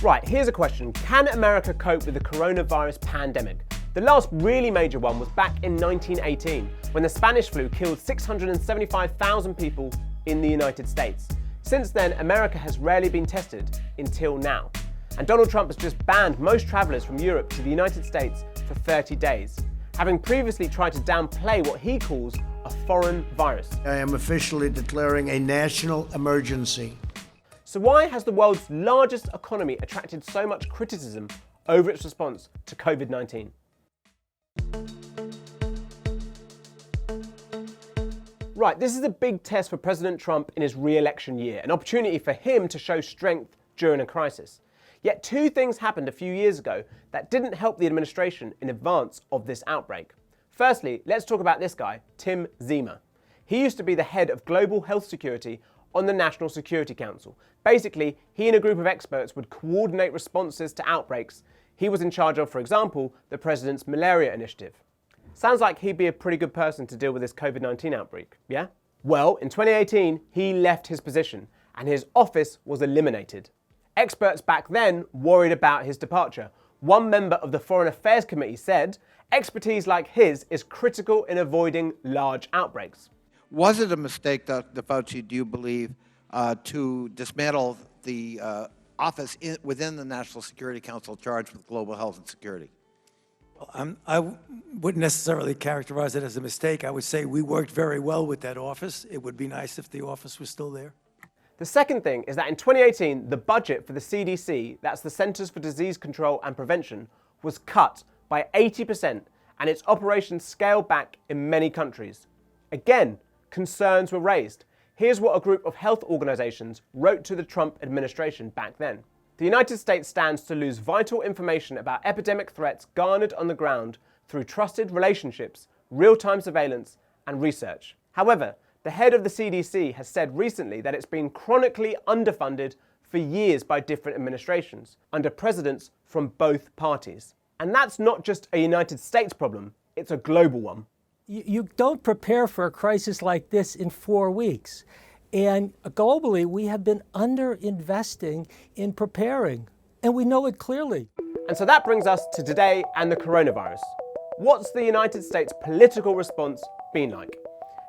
Right, here's a question. Can America cope with the coronavirus pandemic? The last really major one was back in 1918, when the Spanish flu killed 675,000 people in the United States. Since then, America has rarely been tested until now. And Donald Trump has just banned most travellers from Europe to the United States for 30 days, having previously tried to downplay what he calls a foreign virus. I am officially declaring a national emergency. So why has the world's largest economy attracted so much criticism over its response to COVID-19? Right, this is a big test for President Trump in his re-election year, an opportunity for him to show strength during a crisis. Yet two things happened a few years ago that didn't help the administration in advance of this outbreak. Firstly, let's talk about this guy, Tim Zima. He used to be the head of global health security on the National Security Council. Basically, he and a group of experts would coordinate responses to outbreaks. He was in charge of, for example, the president's malaria initiative. Sounds like he'd be a pretty good person to deal with this COVID-19 outbreak, yeah? Well, in 2018, he left his position and his office was eliminated. Experts back then worried about his departure. One member of the Foreign Affairs Committee said, expertise like his is critical in avoiding large outbreaks. Was it a mistake, Dr. Fauci, do you believe, to dismantle the office within the National Security Council charged with global health and security? I wouldn't necessarily characterize it as a mistake. I would say we worked very well with that office. It would be nice if the office was still there. The second thing is that in 2018, the budget for the CDC, that's the Centers for Disease Control and Prevention, was cut by 80% and its operations scaled back in many countries. Again, concerns were raised. Here's what a group of health organizations wrote to the Trump administration back then. The United States stands to lose vital information about epidemic threats garnered on the ground through trusted relationships, real-time surveillance, and research. However, the head of the CDC has said recently that it's been chronically underfunded for years by different administrations, under presidents from both parties. And that's not just a United States problem, it's a global one. You don't prepare for a crisis like this in 4 weeks. And globally, we have been underinvesting in preparing, and we know it clearly. And so that brings us to today and the coronavirus. What's the United States political response been like?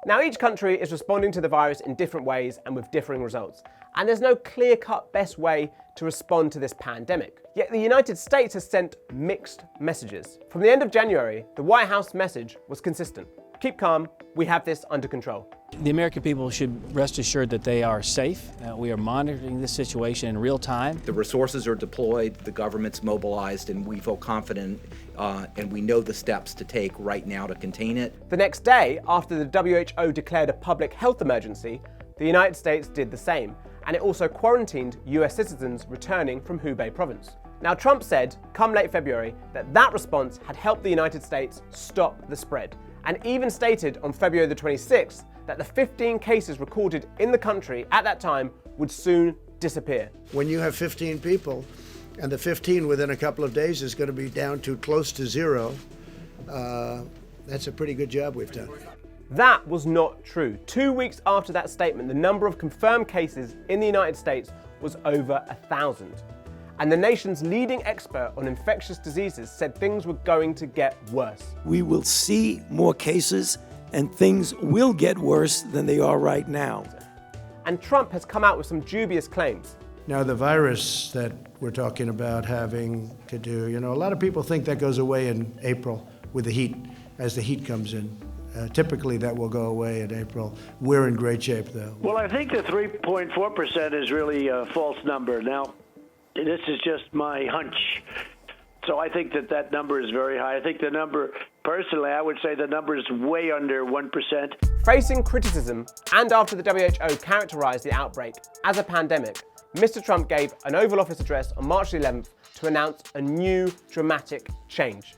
Now, each country is responding to the virus in different ways and with differing results. And there's no clear-cut best way to respond to this pandemic. Yet the United States has sent mixed messages. From the end of January, the White House message was consistent. Keep calm, we have this under control. The American people should rest assured that they are safe. We are monitoring this situation in real time. The resources are deployed, the government's mobilized, and we feel confident and we know the steps to take right now to contain it. The next day, after the WHO declared a public health emergency, the United States did the same, and it also quarantined US citizens returning from Hubei province. Now, Trump said, come late February, that response had helped the United States stop the spread, and even stated on February the 26th that the 15 cases recorded in the country at that time would soon disappear. When you have 15 people, and the 15 within a couple of days is going to be down to close to zero, that's a pretty good job we've done. That was not true. 2 weeks after that statement, the number of confirmed cases in the United States was over 1,000. And the nation's leading expert on infectious diseases said things were going to get worse. We will see more cases, and things will get worse than they are right now. And Trump has come out with some dubious claims. Now, the virus that we're talking about having to do, a lot of people think that goes away in April with the heat, as the heat comes in. Typically, that will go away in April. We're in great shape, though. Well, I think the 3.4% is really a false number. Now, this is just my hunch. So I think that number is very high. I think the number, personally, I would say the number is way under 1%. Facing criticism, and after the WHO characterized the outbreak as a pandemic, Mr. Trump gave an Oval Office address on March 11th to announce a new dramatic change.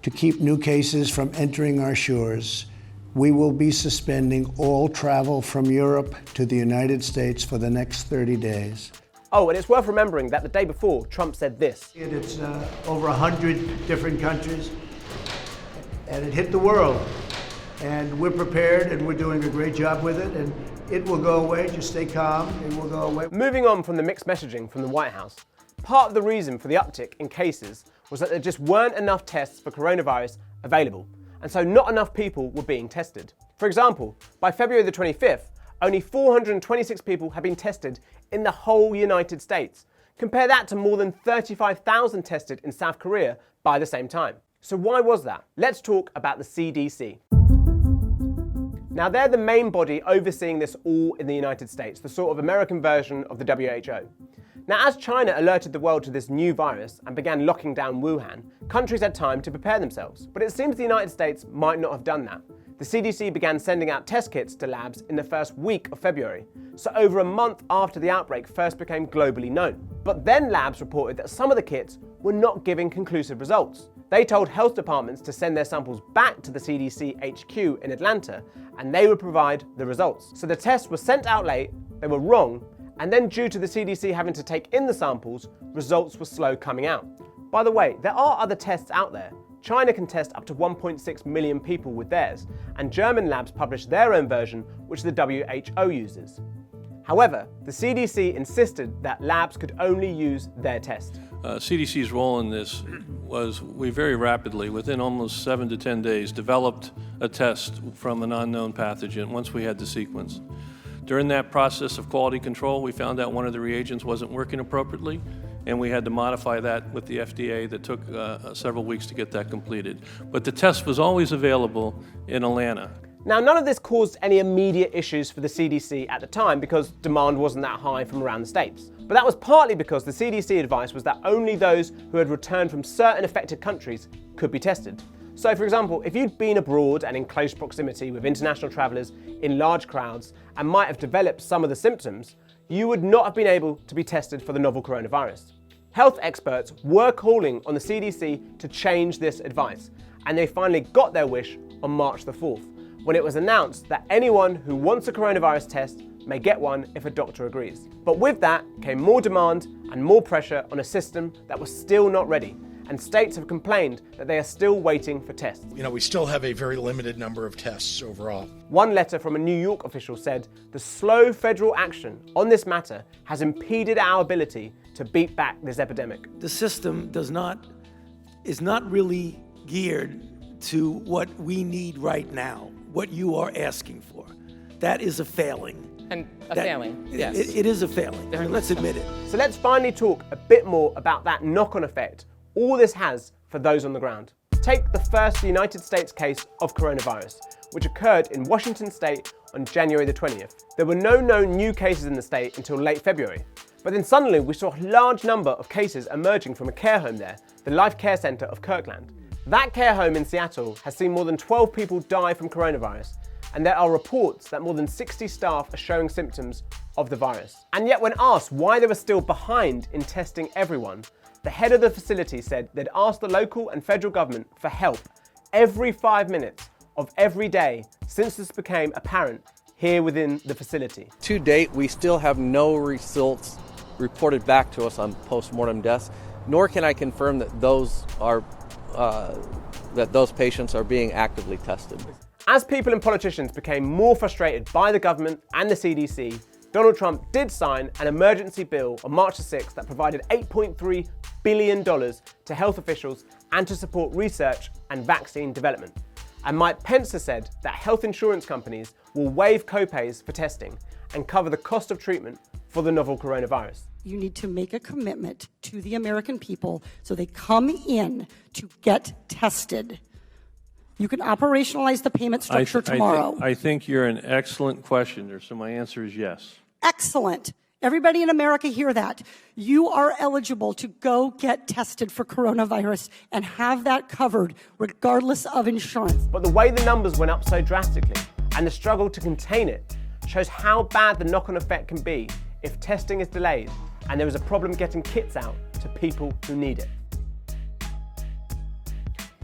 To keep new cases from entering our shores, we will be suspending all travel from Europe to the United States for the next 30 days. Oh, and it's worth remembering that the day before, Trump said this. It's over 100 different countries, and it hit the world. And we're prepared, and we're doing a great job with it, and it will go away. Just stay calm, it will go away. Moving on from the mixed messaging from the White House, Part of the reason for the uptick in cases was that there just weren't enough tests for coronavirus available, and so not enough people were being tested. For example, by February the 25th, only 426 people had been tested in the whole United States. Compare that to more than 35,000 tested in South Korea by the same time. So why was that? Let's talk about the CDC. Now they're the main body overseeing this all in the United States, the sort of American version of the WHO. Now as China alerted the world to this new virus and began locking down Wuhan, countries had time to prepare themselves. But it seems the United States might not have done that. The CDC began sending out test kits to labs in the first week of February, so over a month after the outbreak first became globally known. But then labs reported that some of the kits were not giving conclusive results. They told health departments to send their samples back to the CDC HQ in Atlanta, and they would provide the results. So the tests were sent out late, they were wrong, and then due to the CDC having to take in the samples, results were slow coming out. By the way, there are other tests out there. China can test up to 1.6 million people with theirs, and German labs publish their own version, which the WHO uses. However, the CDC insisted that labs could only use their test. CDC's role in this was we very rapidly, within almost 7 to 10 days, developed a test from an unknown pathogen once we had the sequence. During that process of quality control, we found out one of the reagents wasn't working appropriately, and we had to modify that with the FDA. That took several weeks to get that completed. But the test was always available in Atlanta. Now, none of this caused any immediate issues for the CDC at the time because demand wasn't that high from around the States. But that was partly because the CDC advice was that only those who had returned from certain affected countries could be tested. So, for example, if you'd been abroad and in close proximity with international travellers in large crowds and might have developed some of the symptoms, you would not have been able to be tested for the novel coronavirus. Health experts were calling on the CDC to change this advice, and they finally got their wish on March the 4th, when it was announced that anyone who wants a coronavirus test may get one if a doctor agrees. But with that came more demand and more pressure on a system that was still not ready, and states have complained that they are still waiting for tests. We still have a very limited number of tests overall. One letter from a New York official said, "The slow federal action on this matter has impeded our ability to beat back this epidemic." The system is not really geared to what we need right now, what you are asking for. That is a failing. And a failing, yes. It is a failing. Let's admit it. So let's finally talk a bit more about that knock-on effect all this has for those on the ground. Take the first United States case of coronavirus, which occurred in Washington state on January the 20th. There were no known new cases in the state until late February. But then suddenly we saw a large number of cases emerging from a care home there, the Life Care Center of Kirkland. That care home in Seattle has seen more than 12 people die from coronavirus, and there are reports that more than 60 staff are showing symptoms of the virus. And yet when asked why they were still behind in testing everyone, the head of the facility said they'd asked the local and federal government for help every 5 minutes of every day since this became apparent here within the facility. To date, we still have no results reported back to us on post-mortem deaths, nor can I confirm that those patients are being actively tested. As people and politicians became more frustrated by the government and the CDC, Donald Trump did sign an emergency bill on March the 6th that provided $8.3 billion to health officials and to support research and vaccine development. And Mike Pence has said that health insurance companies will waive copays for testing and cover the cost of treatment for the novel coronavirus. You need to make a commitment to the American people so they come in to get tested. You can operationalize the payment structure tomorrow. I think you're an excellent questioner, so my answer is yes. Excellent. Everybody in America hear that. You are eligible to go get tested for coronavirus and have that covered regardless of insurance. But the way the numbers went up so drastically and the struggle to contain it shows how bad the knock-on effect can be if testing is delayed and there is a problem getting kits out to people who need it.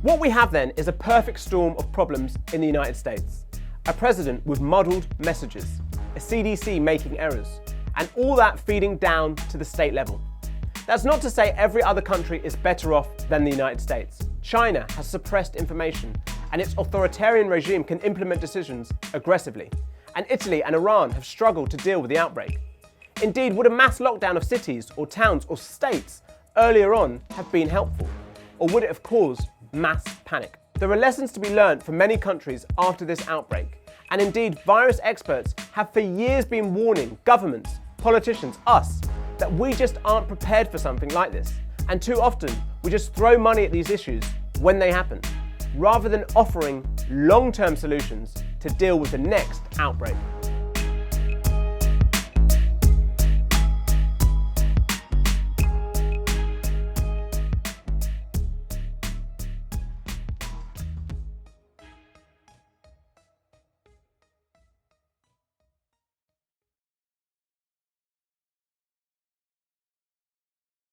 What we have then is a perfect storm of problems in the United States. A president with muddled messages, a CDC making errors, and all that feeding down to the state level. That's not to say every other country is better off than the United States. China has suppressed information, and its authoritarian regime can implement decisions aggressively. And Italy and Iran have struggled to deal with the outbreak. Indeed, would a mass lockdown of cities or towns or states earlier on have been helpful? Or would it have caused mass panic? There are lessons to be learned for many countries after this outbreak. And indeed, virus experts have for years been warning governments, politicians, us, that we just aren't prepared for something like this. And too often, we just throw money at these issues when they happen, rather than offering long-term solutions to deal with the next outbreak.